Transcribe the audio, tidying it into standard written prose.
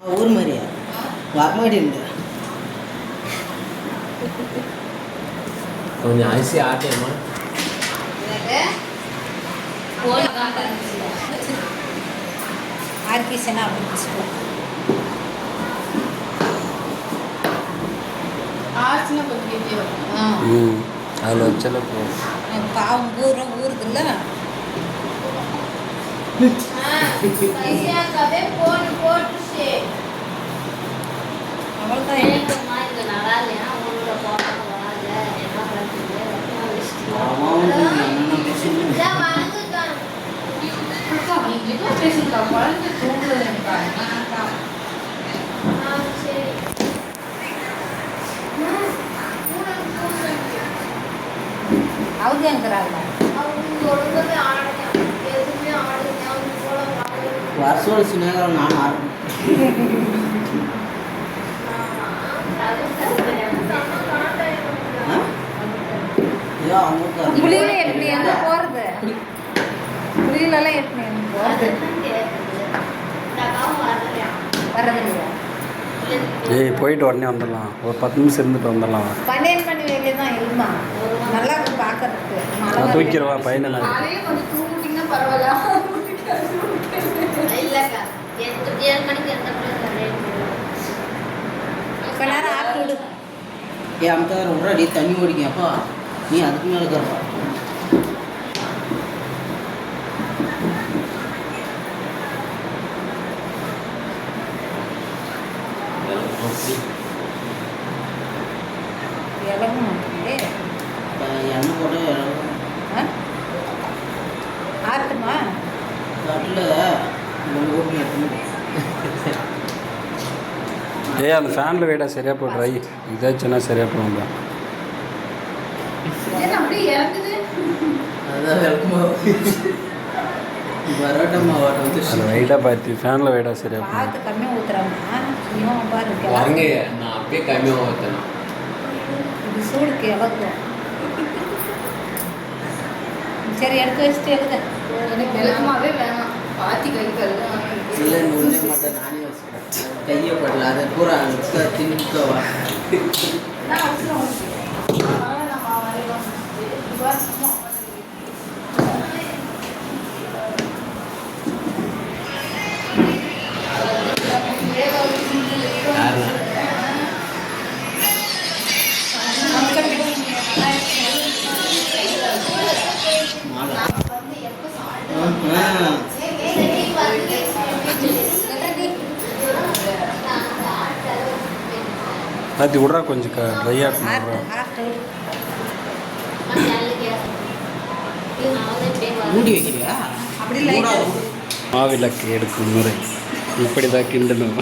ஊர் மாதிரியா வரமாட்டேன் கொஞ்சம் அரிசி ஆட்டேம்மா ஆர்கிசனா அப்படி ஆச்சுன்னா கொஞ்சம் அதில் வச்சால போ பாவம் ஊறுதில்ல அவதியாங்கிறாங்க வருஷோட சின்னகாலம் நான் ஆடுறேன் புளியில எப்படி எங்க போறது புளியிலலாம் எப்படி எங்க போறது வர்றதில்லையா ஏய் போயிட்டு உடனே வந்துடலாம் ஒரு 10 நிமிஷம் இருந்துட்டு வந்துடலாம் 12 மணி வேலையை தான் இருந்தா நல்லா இருக்கும் பார்க்கறதுக்கு நான் தூக்கிடுவா பையனை நான் கொஞ்சம் தூங்கிட்டீங்கன்னா பரவாயில்ல கொஞ்ச நேரம் ஆட்டு விடு ஏன் அம்மா விட்றா நீ தண்ணி ஓடிக்கப்பா நீ அதுக்கு மேலே இருக்கிறப்பா இலகும் மாட்டேங்குது எண்ணெய் போட்டு ஆட்டுமா கட்டில் ஓட்டு எடுத்துன்னு ஏய் அந்த ஃபேனில் வைடா சரியாக போடுறா இதாச்சுன்னா சரியாக போடும்டா அப்படியே இறங்குது அதுதான் விளக்குமா பரோட்டா வாட்டை வந்து அது வைடா பார்த்து ஃபேனில் வைடா சரியாக போடும் பாலத்து கம்மியாக ஊற்றுறாங்க இவன் பாரு வரங்க நான் அப்படியே கம்மியாக ஊற்றணும் இது சூடுக்கு இலக்கும் சரி எடுத்து வச்சுட்டு எழுத எனக்கு விளக்கமாவே வேணாம் பாத்தி கை கழுவு இல்லை ஒன்றே மட்டும் நானே வச்சுக்கிறேன் கையை படல அதை பூரா தின்னுக்கவா அது விட்றா கொஞ்சம் ட்ரை ஆகணும் ஆட்டு மூடி வைக்கிறியா அப்படி இல்லை மாவிளக்கு எடுக்கும் முறை இப்படி தான் கிண்டணும்